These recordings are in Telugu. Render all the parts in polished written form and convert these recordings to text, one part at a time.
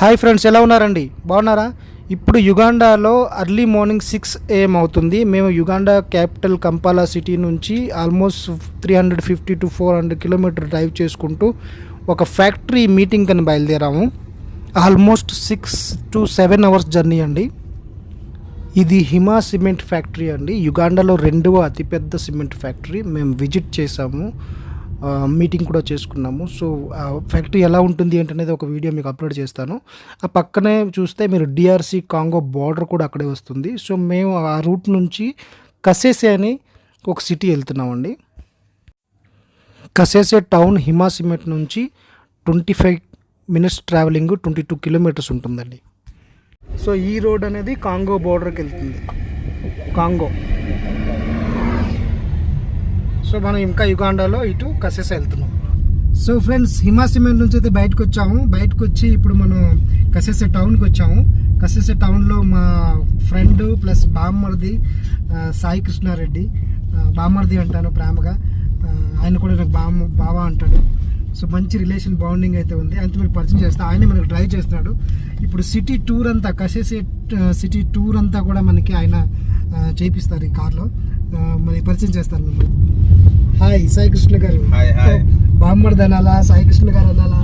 హాయ్ ఫ్రెండ్స్, ఎలా ఉన్నారండి? బాగున్నారా? ఇప్పుడు యుగాండాలో అర్లీ మార్నింగ్ 6 AM అవుతుంది. మేము యుగాండా క్యాపిటల్ కంపాలా సిటీ నుంచి ఆల్మోస్ట్ 350 to 400 కిలోమీటర్ డ్రైవ్ చేసుకుంటూ ఒక ఫ్యాక్టరీ మీటింగ్ అని బయలుదేరాము. ఆల్మోస్ట్ 6 to 7 అవర్స్ జర్నీ అండి. ఇది హిమా సిమెంట్ ఫ్యాక్టరీ అండి. యుగాండాలో రెండవ అతిపెద్ద సిమెంట్ ఫ్యాక్టరీ. మేము విజిట్ చేసాము, మీటింగ్ కూడా చేసుకున్నాము. సో ఫ్యాక్టరీ ఎలా ఉంటుంది ఏంటనేది ఒక వీడియో మీకు అప్లోడ్ చేస్తాను. ఆ పక్కనే చూస్తే మీరు DRC కాంగో బార్డర్ కూడా అక్కడే వస్తుంది. సో మేము ఆ రూట్ నుంచి కసేసే అని ఒక సిటీ వెళ్తున్నామండి. కసేసే టౌన్ హిమా సిమెంట్ నుంచి 25 minutes ట్రావెలింగ్, 22 kilometers ఉంటుందండి. సో ఈ రోడ్ అనేది కాంగో బార్డర్కి వెళ్తుంది, కాంగో. సో మనం ఇంకా యుగాండాలో ఇటు కసేసే వెళ్తున్నాం. సో ఫ్రెండ్స్, హిమా సిమెంట్ నుంచి అయితే బయటకు వచ్చాము. బయటకు వచ్చి ఇప్పుడు మనం కసేసే టౌన్కి వచ్చాము. కసేసే టౌన్లో మా ఫ్రెండ్ ప్లస్ బామ్మర్ది సాయి కృష్ణారెడ్డి, బామ్మర్ది అంటాను ప్రేమగా, ఆయన కూడా నాకు బావా అంటాడు. సో మంచి రిలేషన్ బాండింగ్ అయితే ఉంది. ఆయనతో మీకు పరిచయం చేస్తా. ఆయనే మనకు డ్రైవ్ చేస్తున్నాడు. ఇప్పుడు సిటీ టూర్ అంతా, కసేసే సిటీ టూర్ అంతా కూడా మనకి ఆయన చేపిస్తారు ఈ కార్లో. మరి పరిచయం చేస్తాను మిమ్మల్ని. హాయ్ సాయి కృష్ణ గారు. బామ్మర్ది అనాలా, సాయి కృష్ణ గారు అనాలా?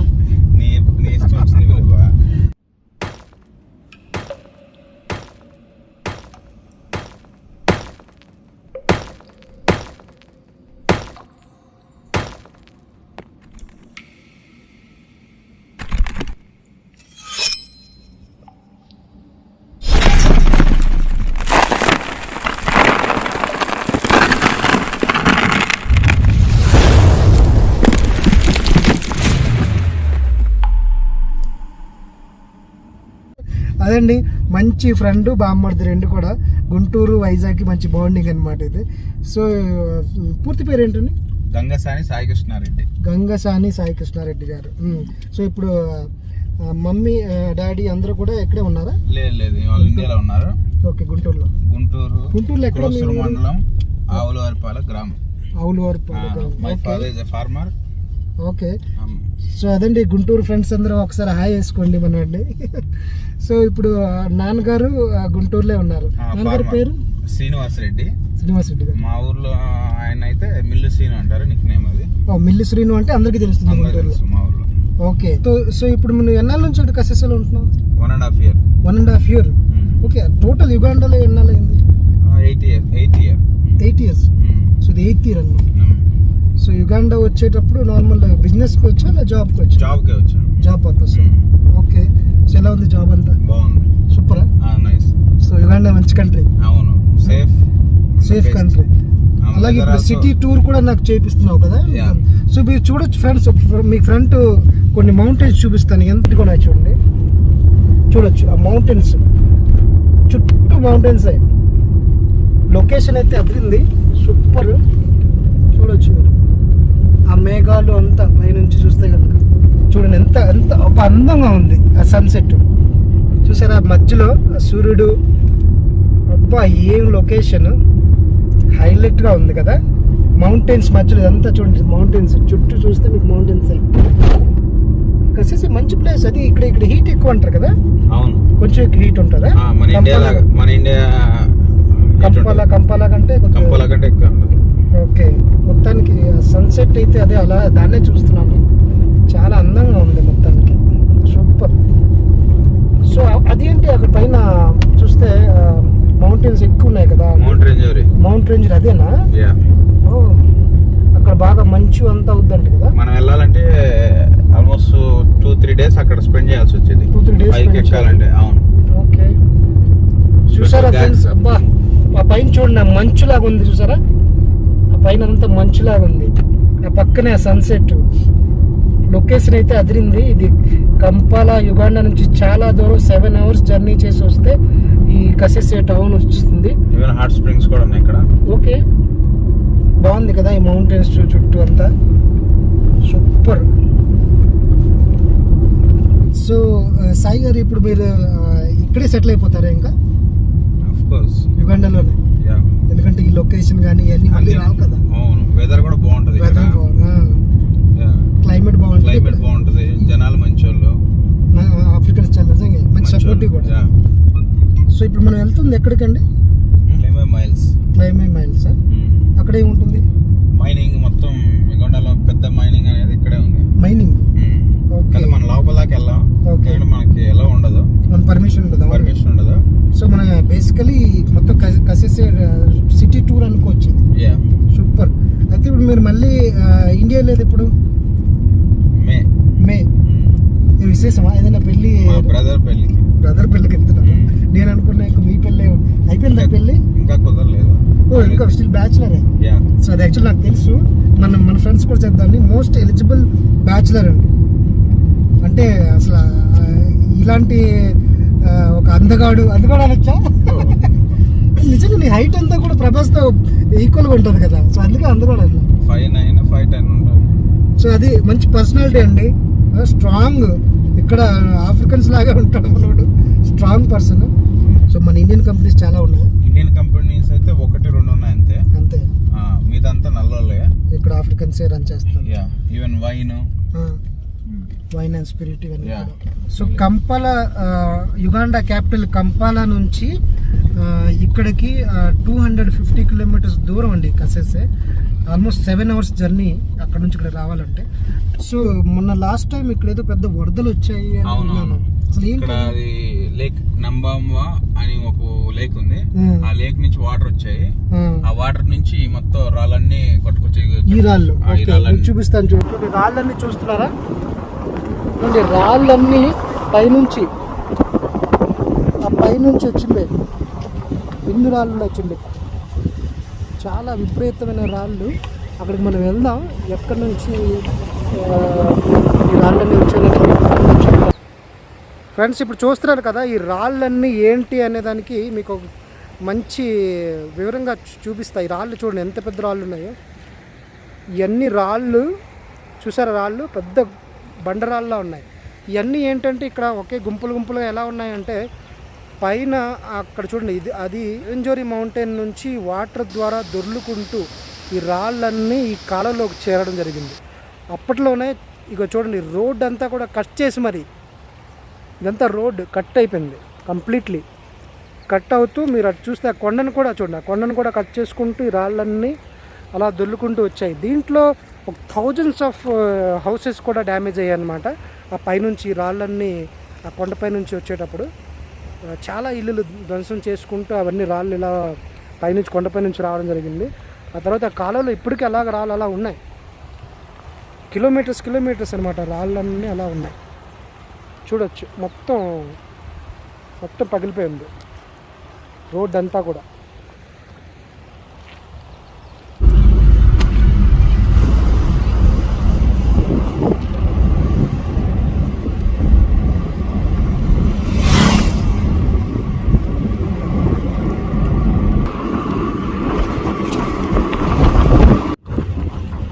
అదండి, మంచి ఫ్రెండ్ బామ్మర్ది, రెండు కూడా గుంటూరు వైజాగ్ మంచి బాండింగ్ అనమాట ఇది. సో పూర్తి పేరు ఏంటండి? గంగసాని సాయి కృష్ణారెడ్డి. గంగసాని సాయి కృష్ణారెడ్డి గారు. సో ఇప్పుడు మమ్మీ డాడీ అందరూ కూడా ఎక్కడే ఉన్నారా? లేదు, ఇండియాలో ఉన్నారు. ఓకే, గుంటూరులో ఎక్కడ? మండలం ఆవులవారిపాల గ్రామం. ఆవులవారిపాల గ్రామం. My father is a farmer. Okay. So అదండి, గుంటూరు ఫ్రెండ్స్ అందరూ ఒకసారి హాయ్ వేసుకోండి మనండి. సో ఇప్పుడు నాన్నగారు గుంటూరులో ఉన్నారు. నాన్నగారి పేరు శ్రీనివాస్ రెడ్డి గారు. మా ఊర్లో ఆయన అయితే మిల్లు శ్రీను అంటారు, నిక్ నేమ్ అది. మిల్లు శ్రీను అంటే అందరికీ తెలుస్తుంది మా ఊర్లో. ఓకే. సో ఇప్పుడు మనం ఎన్నాళ్ళ నుంచి అటు కసేసాలో ఉంటున్నాం? 1.5 year. 1.5 year. ఓకే. టోటల్ యుగాండాలో ఎన్నాళ్ళైంది? 8 years. సో ఇది 8th year అన్నమాట. సో యుగాండా వచ్చేటప్పుడు నార్మల్ బిజినెస్కి వచ్చా లేదా జాబ్కి వచ్చా? జాబ్కే వచ్చా. Job purpose. ఓకే. సో ఎలా ఉంది జాబ్ అంతా? బాగుంది. సూపరా? నైస్. సో యుగాండా మంచి కంట్రీ. అవును, సేఫ్ కంట్రీ. అలాగే ఇప్పుడు సిటీ టూర్ కూడా నాకు చేపిస్తున్నావు కదా. సో మీరు చూడొచ్చు ఫ్రెండ్స్, మీ ఫ్రంట్ కొన్ని మౌంటైన్స్ చూపిస్తాను. ఎంత కూడా చూడొచ్చు ఆ మౌంటైన్స్, చుట్టూ మౌంటైన్స్. లొకేషన్ అయితే అదిరింది, సూపర్. చూడొచ్చు మీరు ఆ మేఘాలు అంతా పైనుంచి చూస్తే కనుక. చూడండి ఎంత ఒక అందంగా ఉంది ఆ సన్సెట్. చూసారా మధ్యలో ఆ సూర్యుడు. అబ్బా, ఏం లొకేషన్, హైలైట్గా ఉంది కదా. మౌంటైన్స్ మధ్యలో ఇదంతా చూడండి, మౌంటైన్స్ చుట్టూ చూస్తే మీకు మౌంటైన్స్. కసేసి మంచి ప్లేస్ అది. ఇక్కడ హీట్ ఎక్కువ అంటారు కదా. అవును, కొంచెం హీట్ ఉంటుందా? మన ఇండియా కంపాలా కంటే ఎక్కువ. ఓకే. మొత్తానికి సన్సెట్ అయితే అదే, అలా దాన్నే చూస్తున్నాను. చాలా అందంగా ఉంది మొత్తానికి, సూపర్. సో అదేంటి అక్కడ పైన చూస్తే మౌంటైన్స్ ఎక్కువ ఉన్నాయి కదా. మౌంట్ రేంజర్ అదేనా? అక్కడ బాగా మంచు అంతా అవుద్దంట కదా. మనం వెళ్ళాలంటే ఆల్మోస్ట్ 2-3 days అక్కడ స్పెండ్ చేయాల్సి వచ్చేది. 2-3 days ఎక్కాలంటే. అవును. ఓకే. చూసారా ఫ్రెండ్స్, అబ్బా ఆ పైన చూడండి, మంచులాగా ఉంది. చూసారా ఆ పైన అంతా మంచులాగా ఉంది. ఆ పక్కనే ఆ సన్సెట్. లొకేషన్ అయితే అదిరింది. ఇది కంపాలా యుగాండా నుంచి చాలా దూరం, 7 hours జర్నీ చేసి వస్తే ఈ కసేసే టౌన్ వస్తుంది. హాట్ స్ప్రింగ్స్ కూడా ఉన్నాయి ఇక్కడ. ఓకే, బాగుంది కదా ఈ మౌంటైన్స్ చుట్టూ అంతా, సూపర్. సో సాయి గారు, ఇప్పుడు మీరు ఇక్కడే సెటిల్ అయిపోతారా ఇంకా? యుగాండాలోనే, ఎందుకంటే ఈ లొకేషన్ కానీ ఇవన్నీ మళ్ళీ రావు కదా. వెదర్ కూడా బాగుంటుంది, క్లైమేట్ బాగుంటుంది, జనాలు మంచి వాళ్ళు. ఆఫ్రికన్స్ చాలా ఊటీ కూడా. సో ఇప్పుడు మనం వెళ్తుంది ఎక్కడికండి? క్లైమే మైల్స్. అక్కడ ఏముంటుంది? మైనింగ్ మొత్తం యుగండాలో పెద్ద మైనింగ్ అనేది ఇక్కడే ఉంది. మైనింగ్ కానీ మన లోపలకి వెళ్ళాం. మనకి ఎలా ఉండదు, మన పర్మిషన్ ఉండదు. సో మన బేసికలీ మొత్తం కసేసే సిటీ టూర్ అనుకోవచ్చు. సూపర్. అయితే ఇప్పుడు మీరు మళ్ళీ ఇండియా లేదు ఇప్పుడు మే విశేషమా ఏదైనా పెళ్ళి? బ్రదర్ పెళ్ళికి వెళ్తున్నాను. నేను అనుకున్నా మీ పెళ్ళి అయిపోయిందా? పెళ్ళి ఇంకా కుదరలేదు. ఇంకా స్టిల్ బ్యాచులరే. సో అది యాక్చువల్ నాకు తెలుసు. మన ఫ్రెండ్స్ కూడా చెప్తాను, మోస్ట్ ఎలిజిబుల్ బ్యాచులర్ అండి. అంటే అసలు ఇలాంటి ఒక అందగాడు అనొచ్చా? నిజంగా నీ హైట్ అంతా కూడా ప్రభాస్తో ఈక్వల్గా ఉంటుంది కదా. సో అందుకే అందగాడు అన్న 5'9", 5'10" ఉంటాడు. సో అది మంచి పర్సనాలిటీ అండి. స్ట్రాంగ్. ఇక్కడ ఆఫ్రికన్స్ లాగా ఉంటాడు మనోడు. Strong person. సో మన ఇండియన్ కంపెనీస్ చాలా ఉన్నాయి. ఇండియన్ కంపెనీస్ అయితే 1-2 ఉన్నాయి అంతే. మీదంతా నల్లోలే. ఇక్కడ ఆఫ్రికన్సే రన్ చేస్తారు. ఈవెన్ వైన్ అండ్ స్పిరిట్ ఇవన్నీ. సో కంపాల, యుగాండా క్యాపిటల్ కంపాలా నుంచి ఇక్కడికి 250 కిలోమీటర్స్ దూరం అండి కసేసే. ఆల్మోస్ట్ 7 hours జర్నీ అక్కడ నుంచి ఇక్కడ రావాలంటే. సో మొన్న లాస్ట్ టైం ఇక్కడ ఏదో పెద్ద వరదలు వచ్చాయి అనుకున్నాను. అసలు ఇక్కడ అది లేక్ నంబాంవా అని ఒక లేక్ ఉంది. ఆ లేక్ నుంచి వాటర్ వచ్చాయి. ఆ వాటర్ నుంచి మొత్తం రాళ్ళన్నీ కొట్టుకొచ్చి ఈ రాళ్ళు చూపిస్తాను. చూడండి రాళ్ళన్నీ చూస్తున్నారా? రాళ్ళన్నీ పైనుంచి వచ్చిండే. ఎన్ని రాళ్ళు వచ్చిండే, చాలా విపరీతమైన రాళ్ళు. అక్కడికి మనం వెళ్దాం. ఎక్కడి నుంచి ఈ రాళ్ళన్నీ వచ్చాయి ఫ్రెండ్స్. ఇప్పుడు చూస్తున్నారు కదా, ఈ రాళ్ళన్నీ ఏంటి అనే దానికి మీకు మంచి వివరంగా చూపిస్తాయి. ఈ రాళ్ళు చూడండి ఎంత పెద్ద రాళ్ళు ఉన్నాయో. ఇవన్నీ రాళ్ళు చూసారా? రాళ్ళు పెద్ద బండరాళ్ళలా ఉన్నాయి. ఇవన్నీ ఏంటంటే ఇక్కడ ఒకే గుంపులు ఎలా ఉన్నాయంటే పైన అక్కడ చూడండి, అది ఎంజోరీ మౌంటైన్ నుంచి వాటర్ ద్వారా దొర్లుకుంటూ ఈ రాళ్ళన్నీ ఈ కాలంలోకి చేరడం జరిగింది. అప్పట్లోనే ఇక చూడండి రోడ్ అంతా కూడా కట్ చేసి, మరి ఇదంతా రోడ్ కట్ అయిపోయింది కంప్లీట్లీ. కట్ అవుతూ మీరు అటు చూస్తే ఆ కొండను కూడా చూడండి, ఆ కొండను కూడా కట్ చేసుకుంటూ ఈ రాళ్ళన్నీ అలా దొర్లుకుంటూ వచ్చాయి. దీంట్లో ఒక thousands ఆఫ్ హౌసెస్ కూడా డ్యామేజ్ అయ్యాయి అన్నమాట. ఆ పైనుంచి రాళ్ళన్నీ ఆ కొండపై నుంచి వచ్చేటప్పుడు చాలా ఇల్లులు ధ్వంసం చేసుకుంటూ అవన్నీ రాళ్ళు ఇలా పైనుంచి కొండపై నుంచి రావడం జరిగింది. ఆ తర్వాత ఆ కాలంలో ఇప్పటికీ అలాగ రాళ్ళు అలా ఉన్నాయి. కిలోమీటర్స్ అనమాట రాళ్ళన్నీ అలా ఉన్నాయి. చూడొచ్చు మొత్తం పగిలిపోయింది రోడ్ అంతా కూడా.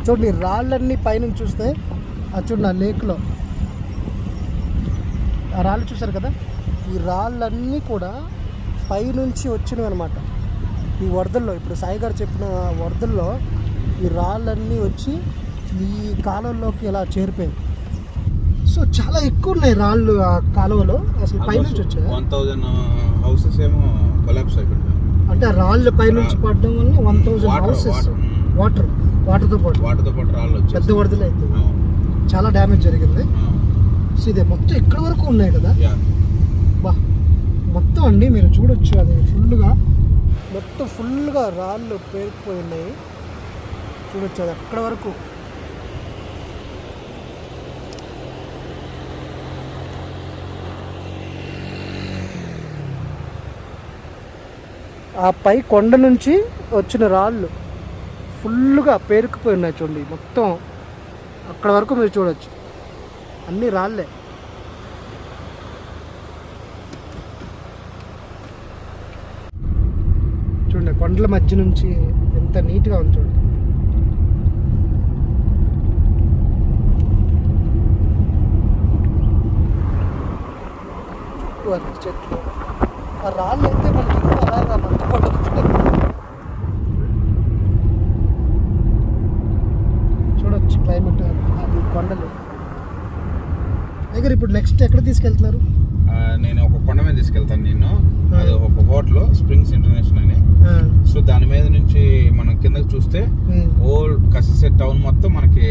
చూడండి రాళ్ళన్నీ పైనుంచి చూస్తే అది చూడండి ఆ లేక్లో ఆ రాళ్ళు చూసారు కదా, ఈ రాళ్ళన్నీ కూడా పైనుంచి వచ్చినవి అనమాట. ఈ వరదల్లో ఇప్పుడు సాయి గారు చెప్పిన వరదల్లో ఈ రాళ్ళన్నీ వచ్చి ఈ కాలువలోకి ఇలా చేరిపోయాయి. సో చాలా ఎక్కువ ఉన్నాయి రాళ్ళు ఆ కాలువలో. అసలు పైనుంచి వచ్చాయి 1000 హౌసెస్ ఏమో కొలాప్స్ అయిపోయాయి. అంటే ఆ రాళ్ళు పైనుంచి పడడం వల్ల 1000 హౌసెస్ వాటర్తో పాటు రాళ్ళు వచ్చాయి. పెద్ద వరదలు అయితే చాలా డ్యామేజ్ జరిగింది. సో ఇదే మొత్తం ఇక్కడ వరకు ఉన్నాయి కదా బా, మొత్తం అండి మీరు చూడొచ్చు. అది ఫుల్గా రాళ్ళు పేరుకుపోయి ఉన్నాయి చూడొచ్చు. అది అక్కడ వరకు ఆ పై కొండ నుంచి వచ్చిన రాళ్ళు ఫుల్గా పేరుకుపోయి ఉన్నాయి చూడండి. మొత్తం అక్కడ వరకు మీరు చూడొచ్చు, అన్నీ రాళ్ళే. చూడండి కొండల మధ్య నుంచి ఎంత నీట్గా ఉంది చూడండి. చుట్టూ అరటి చెట్లు, ఆ రాళ్ళు అయితే మనకి అలాగా మంచిపడుతుంది. చూడొచ్చు క్లైమేట్, అది కొండలు దగ్గర. ఇప్పుడు నెక్స్ట్ ఎక్కడ తీసుకెళ్తున్నారు? నేను ఒక కొండ మీద తీసుకెళ్తాను నిన్ను. అది ఒక హోటల్ స్ప్రింగ్స్ ఇంటర్నేషనల్ అని. సో దాని మీద నుంచి మనం కిందకి చూస్తే ఓల్డ్ కసిసే టౌన్ మొత్తం మనకి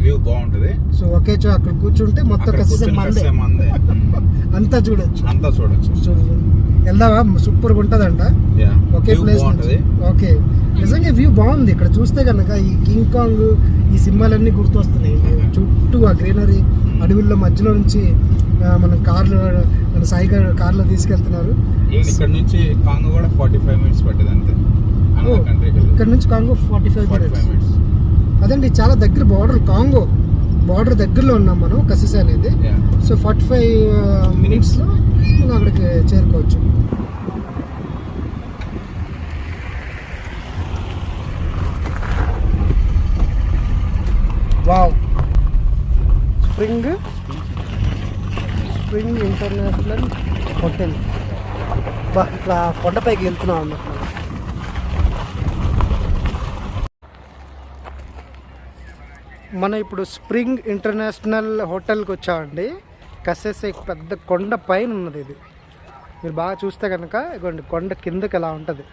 వ్యూ బాగుంటది. సో ఒకే అక్కడ కూర్చుంటే మొత్తం మందే అంతా చూడొచ్చు. సో వెళ్దామా? సూపర్ గా ఉంటదంట. ఒకే ప్లేస్ ఉంటది. ఓకే, నిజంగా వ్యూ బాగుంది. ఇక్కడ చూస్తే కనుక ఈ కింగ్ కాంగ్ ఈ సింహాలన్నీ గుర్తొస్తున్నాయి. చుట్టూ ఆ గ్రీనరీ అడవుల్లో మధ్యలో నుంచి మన సాయి కార్లో తీసుకెళ్తున్నారు. ఇక్కడ నుంచి కాంగో కూడా 45 minutes పట్టేది అంతే. ఇక్కడ నుంచి కాంగో 45 minutes. అదండి, చాలా దగ్గర కాంగో బార్డర్ దగ్గరలో ఉన్నాం మనం, కసిసే అనేది. సో 45 minutes లో మనం అక్కడికి చేరుకోవచ్చు. Wow, spring international hotel. ఇట్లా కొండపైకి వెళ్తున్నాం అన్నమాట. మనం ఇప్పుడు స్ప్రింగ్ ఇంటర్నేషనల్ హోటల్కి వచ్చామండి. కసేసే పెద్ద కొండ పైన ఉన్నది ఇది. మీరు బాగా చూస్తే కనుక ఇదిగోండి, కొండ కిందకి ఎలా ఉంటుంది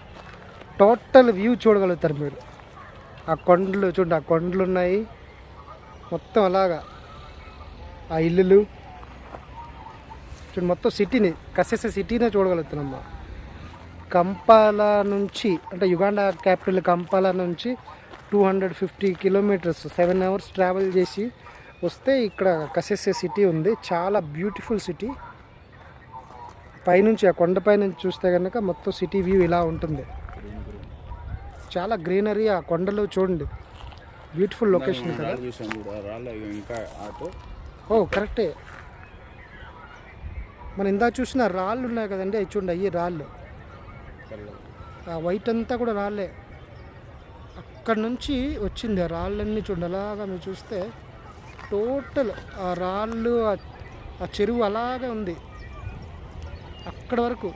టోటల్ వ్యూ చూడగలుగుతారు మీరు. ఆ కొండలు చూడండి, ఆ కొండలు ఉన్నాయి మొత్తం అలాగా, ఆ ఇల్లులు చూడండి, మొత్తం సిటీని, కసేసే సిటీనే చూడగలుగుతున్నామ్మా. కంపాలా నుంచి, అంటే యుగాండా క్యాపిటల్ కంపాలా నుంచి 250 kilometers 7 hours ట్రావెల్ చేసి వస్తే ఇక్కడ కసేసే సిటీ ఉంది. చాలా బ్యూటిఫుల్ సిటీ. పైనుంచి, ఆ కొండపై నుంచి చూస్తే కనుక మొత్తం సిటీ వ్యూ ఇలా ఉంటుంది. చాలా గ్రీనరీ, ఆ కొండలు చూడండి, బ్యూటిఫుల్ లొకేషన్ కదా. ఓ కరెక్టే, మనం ఇందా చూసిన రాళ్ళు ఉన్నాయి కదండి, అవి చూడండి, అయ్యి రాళ్ళు. ఆ వైట్ అంతా కూడా రాళ్ళే. అక్కడ నుంచి వచ్చింది ఆ రాళ్ళన్నీ చూడండి. అలాగా మీరు చూస్తే టోటల్ ఆ రాళ్ళు, ఆ చెరువు అలాగే ఉంది అక్కడ వరకు.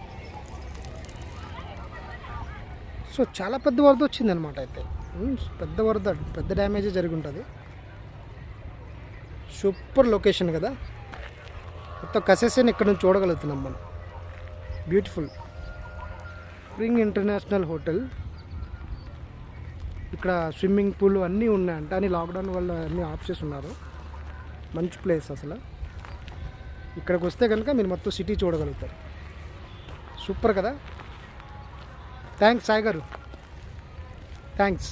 సో చాలా పెద్ద వరద వచ్చింది అనమాట. అయితే పెద్ద వరద, పెద్ద డ్యామేజ్ జరిగి ఉంటుంది. సూపర్ లొకేషన్ కదా. మొత్తం కసేసేని ఇక్కడ నుంచి చూడగలుగుతున్నాం మనం. Beautiful spring international hotel. ఇక్కడ స్విమ్మింగ్ పూల్ అన్నీ ఉన్నాయంట, అని లాక్డౌన్ వల్ల అన్నీ ఆఫ్ చేసి ఉన్నారు. మంచి ప్లేస్ అసలు. ఇక్కడికి వస్తే కనుక మీరు మొత్తం సిటీ చూడగలుగుతారు. సూపర్ కదా. థ్యాంక్స్ సాయి గారు, థ్యాంక్స్.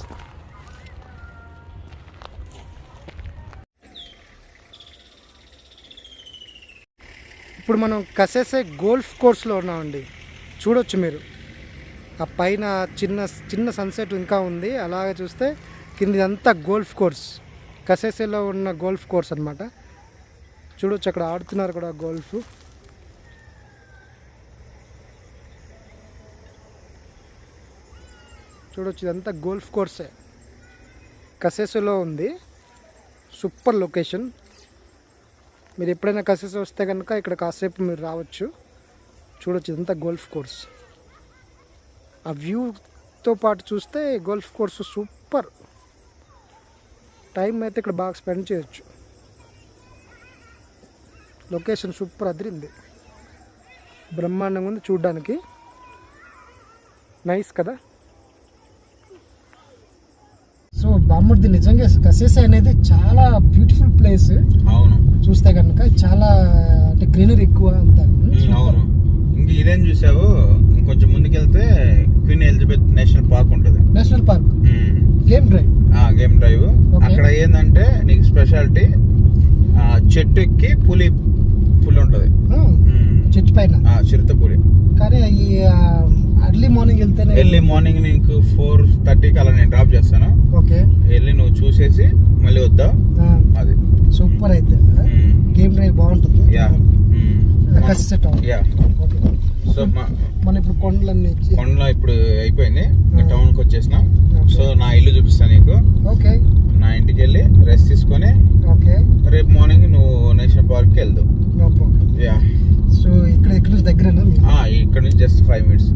ఇప్పుడు మనం కసేసే గోల్ఫ్ కోర్స్లో ఉన్నామండి. చూడొచ్చు మీరు, ఆ పైన చిన్న సన్సెట్ ఇంకా ఉంది. అలాగే చూస్తే కిందంతా గోల్ఫ్ కోర్స్, కసేసేలో ఉన్న గోల్ఫ్ కోర్స్ అనమాట. చూడొచ్చు, అక్కడ ఆడుతున్నారు కూడా గోల్ఫ్. చూడొచ్చు, ఇదంతా గోల్ఫ్ కోర్సే, కసేసేలో ఉంది. Super location. మీరు ఎప్పుడైనా కసేసే వస్తే కనుక ఇక్కడ కాసేపు మీరు రావచ్చు. చూడొచ్చు, ఇదంతా గోల్ఫ్ కోర్స్. ఆ వ్యూతో పాటు చూస్తే గోల్ఫ్ కోర్స్ సూపర్. టైం అయితే ఇక్కడ బాగా స్పెండ్ చేయొచ్చు. లొకేషన్ సూపర్ అదిరింది, బ్రహ్మాండంగా ఉంది చూడ్డానికి. నైస్ కదా. సో బామ్మర్ది, నిజంగా కసేసే అనేది చాలా బ్యూటిఫుల్ ప్లేస్. అవును, చూస్తే కనుక చాలా, అంటే గ్రీనరీ ఎక్కువ అంతా. అవును. ఇంక ఇదేం చూసావు, ఇంకొంచెం ముందుకెళ్తే క్వీన్ ఎలిజబెత్ నేషనల్ పార్క్ ఉంటుంది. National park, game drive. అక్కడ ఏంటంటే నీకు స్పెషాలిటీ, చెట్టు ఎక్కి పులి ఉంటుంది చెట్టు పైన, చిరుత పులి. కానీ ఈ ఎర్లీ మార్నింగ్ నీకు 4:30కి అలా నేను డ్రాప్ చేస్తాను. ఓకే, వెళ్ళి నువ్వు చూసేసి మళ్ళీ వద్దా. అది సూపర్. అయితే గేమ్ డ్రైవ్ బాగుంటుంది. సో మన ఇప్పుడు కొండలో ఇప్పుడు అయిపోయింది, టౌన్ కి వచ్చేసినాం. సో నా ఇల్లు చూపిస్తాను నీకు. ఓకే, నా ఇంటికి వెళ్ళి రెస్ట్ తీసుకొని రేపు మార్నింగ్ నువ్వు నేషనల్ పార్క్ కి వెళ్దాం. సో ఇక్కడ నుంచి దగ్గరేనా? ఇక్కడ నుంచి జస్ట్ 5 minutes.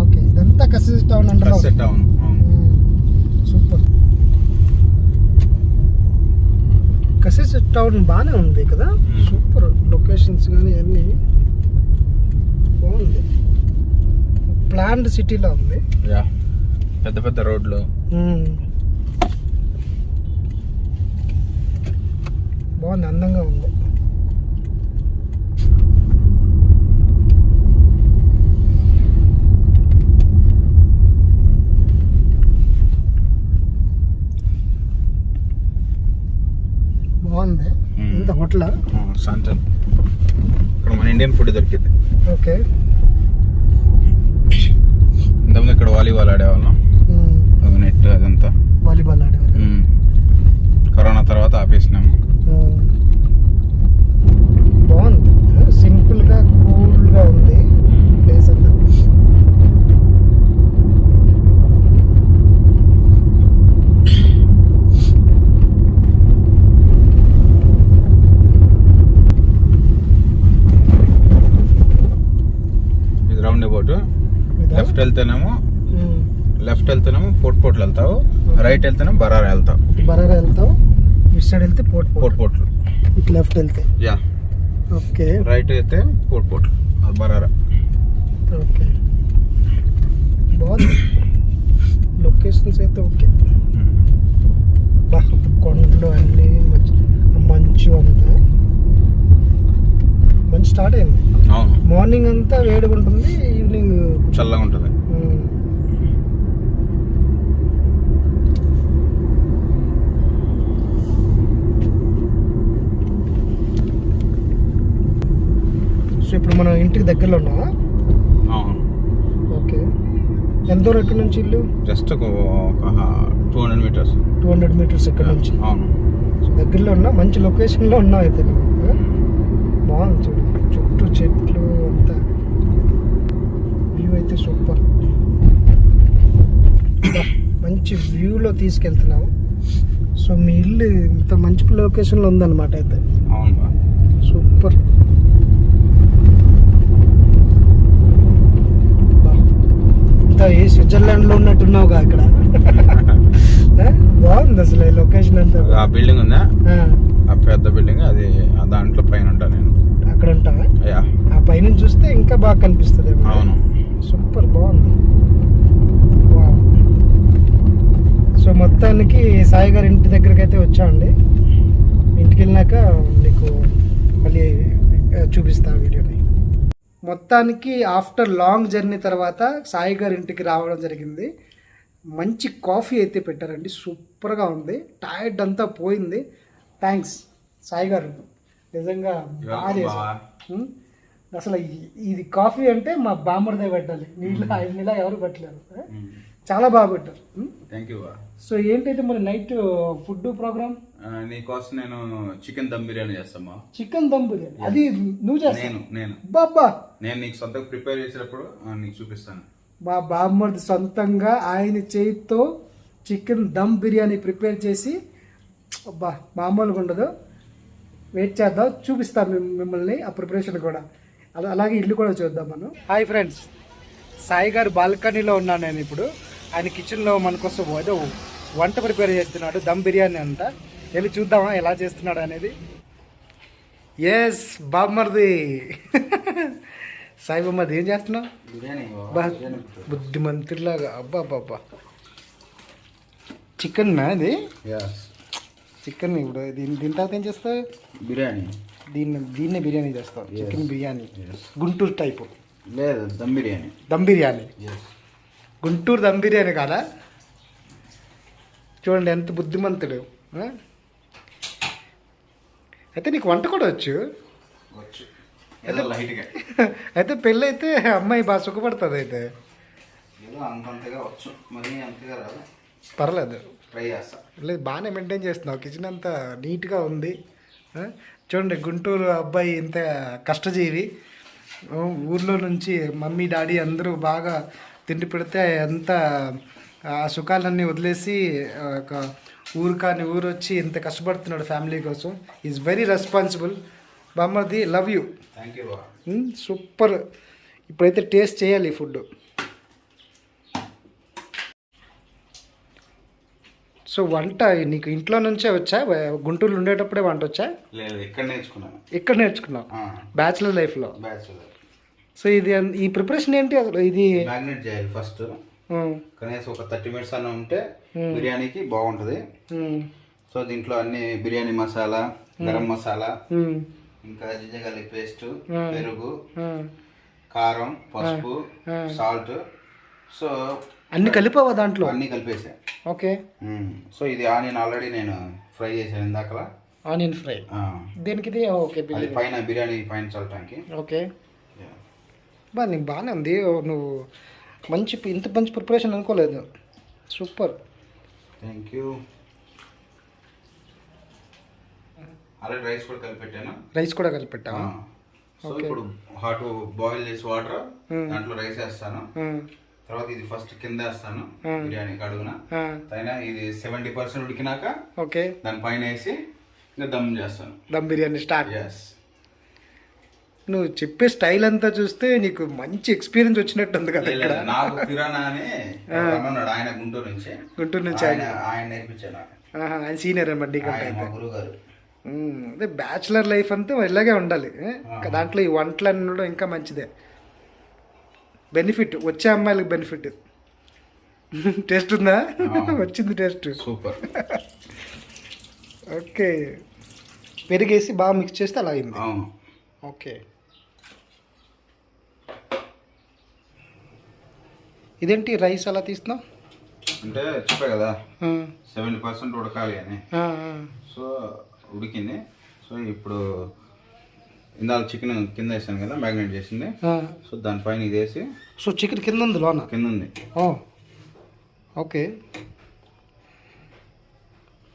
ఓకే, ఇదంతా కసేసే టౌన్ అంటారు. కసేసే టౌన్. సూపర్. కసెస్ టౌన్ బాగానే ఉంది కదా, సూపర్ లొకేషన్స్ కానీ అన్నీ బాగుంది, ప్లాన్డ్ సిటీలో ఉంది. పెద్ద పెద్ద రోడ్లు, బాగుంది, అందంగా ఉంది. బాగుంది. ఇంత హోటల్ సాంటన్, ఇక్కడ మన ఇండియన్ ఫుడ్ దొరికింది. ఓకే, ఇంతకుముందు ఇక్కడ వాలీబాల్ ఆడేవాళ్ళం, నెట్ అదంతా వాలీబాల్ ఆడేవారు. కరోనా తర్వాత ఆపేసినాము. బాగుంది, సింపుల్ గా కూల్ గా ఉంది ప్లేస్ అంతా. ఇది రౌండ్ అబౌట్. లెఫ్ట్ వెళ్తేనేమో పోర్ట్ వెళ్తావు, రైట్ వెళ్తేనేమో బరారా వెళ్తావు, ఇటు సైడ్ వెళ్తే పోర్ట్, ఇటు లెఫ్ట్ వెళ్తే ఓకే, రైట్ అయితే పోర్ట్ బరారా. ఓకే, బాగుంది లొకేషన్స్ అయితే. ఓకే, కొండలు అన్నీ మంచు అంతా మంచి స్టార్ట్ అయింది. మార్నింగ్ అంతా వేడిగా ఉంటుంది, ఈవినింగ్ చల్లగా ఉంటుంది. సో ఇప్పుడు మనం ఇంటికి దగ్గరలో ఉన్నావా? ఓకే, ఎంత దూరం ఇక్కడ నుంచి ఇల్లు? జస్ట్ ఒక 200 మీటర్స్. 200 మీటర్స్ ఇక్కడ నుంచి. అవును, దగ్గరలో ఉన్నా, మంచి లొకేషన్లో ఉన్నావు అయితే నువ్వు. బాగుంది చూడు, చుట్టూ చెట్లు అంతా, వ్యూ అయితే సూపర్. మంచి వ్యూలో తీసుకెళ్తున్నావు. సో మీ ఇల్లు ఇంత మంచి లొకేషన్లో ఉందన్నమాట అయితే. అవును, సూపర్. ఇంత ఏ స్విట్జర్లాండ్లో ఉన్నట్టున్నావుగా ఇక్కడ. బాగుంది అసలు ఈ లొకేషన్ అంతా. ఆ బిల్డింగ్ ఉందా, ఆ పెద్ద బిల్డింగ్, అది దాంట్లో పైన ఉంటా నేను. అక్కడ ఉంటావా? ఆ పైన చూస్తే ఇంకా బాగా కనిపిస్తుంది. అవును, సూపర్, బాగుంది. సో మొత్తానికి సాయి గారి ఇంటి దగ్గరికి అయితే వచ్చామండి. ఇంటికి వెళ్ళినాక నీకు మళ్ళీ చూపిస్తా వీడియోని. మొత్తానికి ఆఫ్టర్ లాంగ్ జర్నీ తర్వాత సాయి గారి ఇంటికి రావడం జరిగింది. మంచి కాఫీ అయితే పెట్టారండి, సూపర్గా ఉంది. టైర్డ్ అంతా పోయింది. థ్యాంక్స్ సాయి గారు, నిజంగా బాగా చేశారు. అసలు ఇది కాఫీ అంటే మా బామ్మర్దే పెట్టాలి, నీళ్ళ ఎవరు పెట్టలేరు. చాలా బాగా పెట్టారు. Thank you. సో ఏంటైతే మన నైట్ ఫుడ్ ప్రోగ్రామ్, నీకోసం నేను చికెన్ దమ్ బిర్యానీ చేస్తామా. చికెన్ దమ్ బిర్యానీ అది నువ్వు చేస్తాను? నేను బాబా, నేను నీకు సొంతంగా ప్రిపేర్ చేసినప్పుడు నీకు చూపిస్తాను. మా బామ్మర్ది సొంతంగా ఆయన చేతితో చికెన్ దమ్ బిర్యానీ ప్రిపేర్ చేసి, అబ్బా మామూలుగా ఉండదు. వెయిట్ చేద్దాం, చూపిస్తాం మిమ్మల్ని ఆ ప్రిపరేషన్ కూడా. అలాగే ఇల్లు కూడా చూద్దాం మనం. హాయ్ ఫ్రెండ్స్, సాయి గారు బాల్కనీలో ఉన్నాను నేను ఇప్పుడు. ఆయన కిచెన్లో మన కోసం ఏదో వంట ప్రిపేర్ చేస్తున్నాడు, దమ్ బిర్యానీ అంట. వెళ్ళి చూద్దామా ఎలా చేస్తున్నాడు అనేది. ఎస్ బామ్మర్ది, సాయి బామ్మర్ది ఏం చేస్తున్నావు? బా బుద్ధిమంతులాగా. అబ్బా అబ్బా, చికెన్ అది. చికెన్ ఇప్పుడు దీని తర్వాత ఏం చేస్తావు? బిర్యానీ. దీన్నే బిర్యానీ చేస్తావు, చికెన్ బిర్యానీ. గుంటూరు టైపు లేదు, దమ్ బిర్యానీ. దమ్ బిర్యానీ, గుంటూరు దమ్ బిర్యానీ కాదా? చూడండి ఎంత బుద్ధిమంతుడు. అయితే నీకు వంట కూడా వచ్చు. అయితే పెళ్ళి అయితే అమ్మాయి బాగా సుఖపడుతుంది. అయితే పర్లేదు, లేదు బాగానే మెయింటైన్ చేస్తున్నావు. కిచెన్ అంతా నీట్గా ఉంది. చూడండి, గుంటూరు అబ్బాయి ఇంత కష్టజీవి. ఊర్లో నుంచి మమ్మీ డాడీ అందరూ బాగా తిండి పెడితే ఎంత ఆ సుఖాలన్నీ వదిలేసి ఒక ఊరు కాని ఊరు వచ్చి ఇంత కష్టపడుతున్నాడు ఫ్యామిలీ కోసం. Is very responsible. బామ్మర్ది, love you. Thank you. Super. ఇప్పుడైతే టేస్ట్ చేయాలి ఫుడ్. సో వంట నీకు ఇంట్లో నుంచే వచ్చా, గుంటూరులో ఉండేటప్పుడే వంట వచ్చా? లేదు, ఇక్కడ నేర్చుకున్నాను. ఇక్కడ నేర్చుకున్నావు బ్యాచిలర్ లైఫ్లో? బ్యాచిలర్. సో ఇది ఈ ప్రిపరేషన్ ఏంటి అసలు? ఇది మ్యాగ్నెట్ చేయాలి ఫస్ట్, కనీసం ఒక 30 మినిట్స్ అన్న ఉంటే బిర్యానీకి బాగుంటుంది. సో దీంట్లో అన్ని బిర్యానీ మసాలా, గరం మసాలా, ఇంకా జింజర్ పేస్ట్, పెరుగు, కారం, పసుపు, సాల్ట్, సో అన్ని కలిపావా దాంట్లో? అన్ని కలిపేసా. ఓకే. సో ఇది ఆనియన్ ఆల్రెడీ నేను ఫ్రై చేశాను ఇందాకలా. ఆనియన్ ఫ్రై దేనికి ఇది? ఓకే, అది పైన బిర్యానీ పైన చల్లటానికి. ఓకే, బా నీకు బాగానే ఉంది. నువ్వు ఇంత మంచి ప్రిపరేషన్ అనుకోలేదు. Super, thank you. Already rice కూడా కలిపెట్టాను. రైస్ కూడా కలిపెట్టావా? సో ఇప్పుడు హాట్ బాయిల్ చేసి వాటర్, దాంట్లో రైస్ వేస్తాను. తర్వాత ఇది ఫస్ట్ కింద వేస్తాను బిర్యానీ అడుగున. అయినా ఇది 70% ఉడికినాక ఓకే దాని పైన వేసి ఇంకా దమ్ చేస్తాను. దమ్ బిర్యానీ స్టార్ట్. ఎస్. నువ్వు చెప్పే స్టైల్ అంతా చూస్తే నీకు మంచి ఎక్స్పీరియన్స్ వచ్చినట్టు ఉంది కదా. నాకు కిరాణా అని అన్నాడు, ఆయన గుంటూరు నుంచి ఆయన నేర్పించాను. ఆయన సీనియర్ అన్నమాట గురువు గారు. అదే బ్యాచులర్ లైఫ్ అంతా ఇలాగే ఉండాలి. దాంట్లో ఈ వంటలు అనడం ఇంకా మంచిదే. బెనిఫిట్ వచ్చే అమ్మాయిలకు బెనిఫిట్. టేస్ట్ ఉందా? వచ్చింది టేస్ట్. సూపర్. ఓకే, పెరిగేసి బాగా మిక్స్ చేస్తే అలా అయింది. ఓకే, ఇదేంటి రైస్ అలా తీస్తున్నావు? అంటే చెప్పా కదా 70% ఉడకాలి అని. సో ఉడికింది. సో ఇప్పుడు ఇందాక చికెన్ కింద వేసాను కదా మ్యాగ్నేట్ చేసింది. సో దానిపైన ఇది వేసి. సో చికెన్ కింద ఉంది, లోన కింద ఉంది. ఓకే.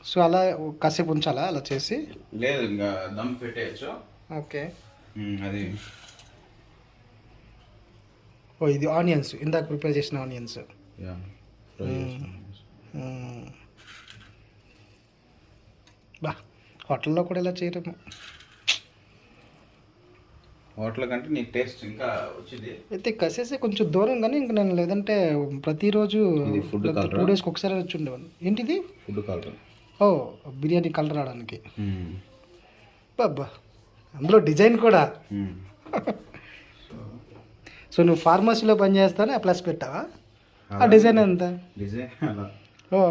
సో అలా కాసేపు ఉంచాలా అలా చేసి? లేదు, ఇంకా దమ్ పెట్టేయచ్చు. ఓకే. అది ఇది ఆనియన్స్, ఇందాక ప్రిపేర్ చేసిన ఆనియన్స్. బా, హోటల్లో కూడా ఇలా చేయరేమో. హోటల్ కంటే నీకు టేస్ట్ ఇంకా వచ్చింది. అయితే కసేసి కొంచెం దూరం కానీ ఇంకా నేను లేదంటే ప్రతిరోజు 2 డేస్కి ఒకసారి వచ్చి ఉండేవాడిని. ఏంటిది? Food colour. బిర్యానీ కలర్ రావడానికి. బాబా, అందులో డిజైన్ కూడా. సో నువ్వు ఫార్మసీలో పని చేస్తానే ప్లస్ పెట్టావా? ఆ డిజైన్ ఎంత? Design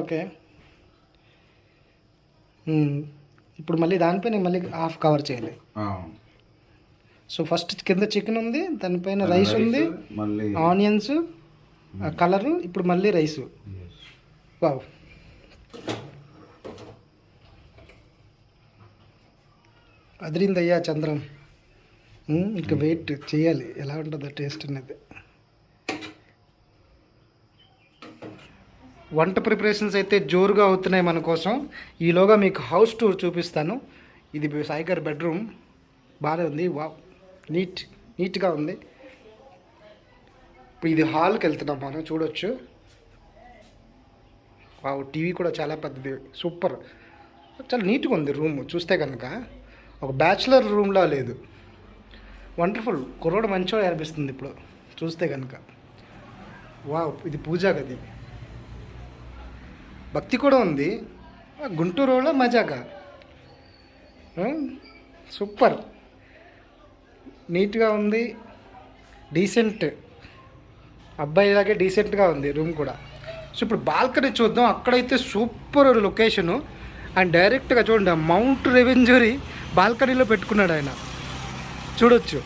okay. ఇప్పుడు మళ్ళీ దానిపైన మళ్ళీ హాఫ్ కవర్ చేయాలి. సో ఫస్ట్ కింద చికెన్ ఉంది, దానిపైన రైస్ ఉంది, ఆనియన్స్, కలరు, ఇప్పుడు మళ్ళీ రైసు. వావ్, అదిరిందయ్యా చంద్రం. ఇంకా వెయిట్ చేయాలి ఎలా ఉంటుందో టేస్ట్ అనేది. వంట ప్రిపరేషన్స్ అయితే జోరుగా అవుతున్నాయి మన కోసం. ఈలోగా మీకు హౌస్ టూర్ చూపిస్తాను. ఇది సాయి గారి బెడ్రూమ్. బాగానే ఉంది. వావ్, నీట్గా ఉంది. ఇప్పుడు ఇది హాల్కి వెళ్తున్నాం మనం, చూడొచ్చు. వావ్, టీవీ కూడా చాలా పెద్దది. సూపర్, చాలా నీట్గా ఉంది రూమ్. చూస్తే కనుక ఒక బ్యాచులర్ రూమ్లా లేదు. వండర్ఫుల్. కుర్రోడు మంచిగా అనిపిస్తుంది ఇప్పుడు చూస్తే కనుక. వావ్, ఇది పూజా గది. భక్తి కూడా ఉంది. గుంటూరులో మజాగా. సూపర్, నీట్గా ఉంది. డీసెంట్, అబ్బాయిలాగే డీసెంట్గా ఉంది రూమ్ కూడా. సో ఇప్పుడు బాల్కనీ చూద్దాం. అక్కడైతే సూపర్ లొకేషను. అండ్ డైరెక్ట్గా చూడండి, మౌంట్ రెవెంజరీ బాల్కనీలో పెట్టుకున్నాడు ఆయన. చూడొచ్చు,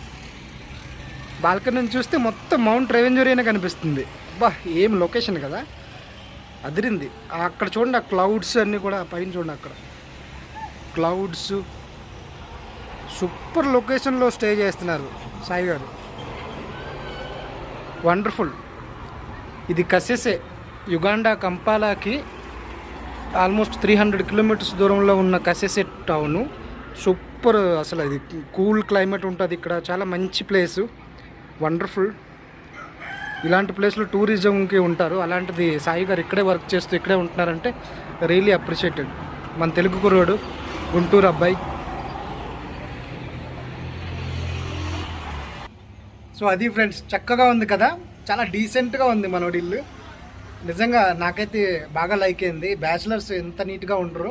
బాల్కనీ చూస్తే మొత్తం మౌంట్ రెవెంజరీ అనే కనిపిస్తుంది. బా, ఏం లొకేషన్ కదా, అదిరింది. అక్కడ చూడండి, ఆ క్లౌడ్స్ అన్నీ కూడా పైన చూడండి, అక్కడ క్లౌడ్స్. సూపర్ లొకేషన్లో స్టే చేస్తున్నారు సాయి గారు. వండర్ఫుల్. ఇది కసెసే, యుగాండా కంపాలాకి ఆల్మోస్ట్ 300 కిలోమీటర్స్ దూరంలో ఉన్న కసెసే టౌను. సూపర్, అసలు ఇది కూల్ క్లైమేట్ ఉంటుంది ఇక్కడ. చాలా మంచి ప్లేసు, వండర్ఫుల్. ఇలాంటి ప్లేస్లో టూరిజంకి ఉంటారు. అలాంటిది సాయి గారు ఇక్కడే వర్క్ చేస్తూ ఇక్కడే ఉంటున్నారంటే రియలీ అప్రిషియేటెడ్. మన తెలుగు కుర్రోడు, గుంటూరు అబ్బాయి. సో అది ఫ్రెండ్స్, చక్కగా ఉంది కదా, చాలా డీసెంట్గా ఉంది మనోడి ఇల్లు. నిజంగా నాకైతే బాగా లైక్ అయింది. బ్యాచిలర్స్ ఎంత నీట్గా ఉండరు,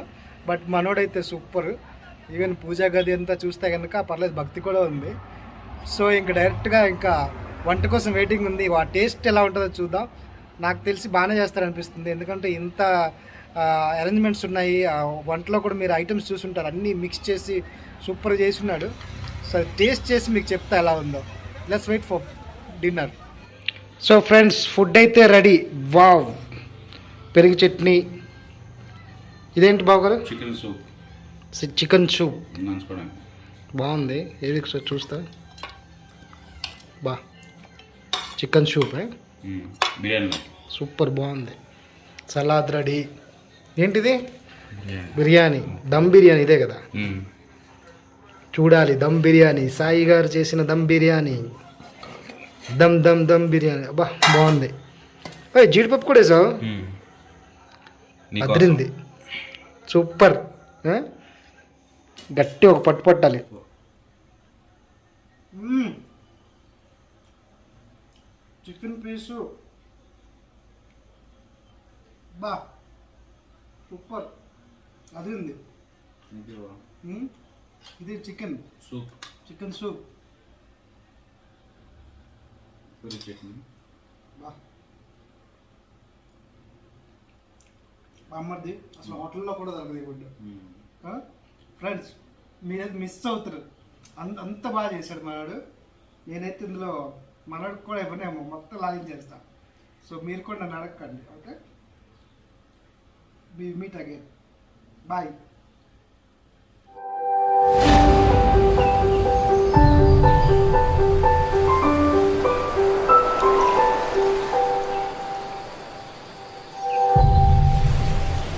బట్ మనోడైతే సూపర్. ఈవెన్ పూజా గది అంతా చూస్తే కనుక పర్లేదు, భక్తి కూడా ఉంది. సో ఇంకా డైరెక్ట్గా ఇంకా వంట కోసం వెయిటింగ్ ఉంది. ఆ టేస్ట్ ఎలా ఉంటుందో చూద్దాం. నాకు తెలిసి బాగానే చేస్తారనిపిస్తుంది, ఎందుకంటే ఇంత అరేంజ్మెంట్స్ ఉన్నాయి. వంటలో కూడా మీరు ఐటమ్స్ చూసుంటారు, అన్నీ మిక్స్ చేసి సూపర్ చేసి ఉన్నాడు. సో టేస్ట్ చేసి మీకు చెప్తా ఎలా ఉందో. Let's wait for dinner. So friends, food అయితే రెడీ. వావ్, పెరుగు చట్నీ. ఇదేంటి బావగారు? Chicken soup. చికెన్ సూప్ నంచుకోవడానికి బాగుంది. ఏది ఒకసారి చూస్తా. బా, చికెన్ సూప్ బిర్యానీ సూపర్ బాగుంది. Salad ready. ఏంటిది? బిర్యానీ, దమ్ బిర్యానీ ఇదే కదా? చూడాలి. దమ్ బిర్యానీ, సాయి గారు చేసిన దమ్ బిర్యానీ. దమ్ దమ్ దమ్ బిర్యానీ. అబ్బా బాగుంది. జీడిపప్పు కూడా వేసావు, అదిరింది. సూపర్. గట్టి ఒక పట్టు పట్టాలి. చికెన్ పీసు బా సూపర్, అదిరింది. ఇది చికెన్ సూప్. చికెన్ సూప్ బా అమ్మది. అసలు హోటల్లో కూడా దొరకదు ఫుడ్. ఫ్రెండ్స్, మీరైతే మిస్ అవుతారు. అంత బాగా చేశాడు మనోడు. నేనైతే ఇందులో మనోడికి కూడా ఇవ్వనేమో, మొత్తం లాగించేస్తా. సో మీరు కూడా నన్ను అడగండి. Okay, meet again. బాయ్.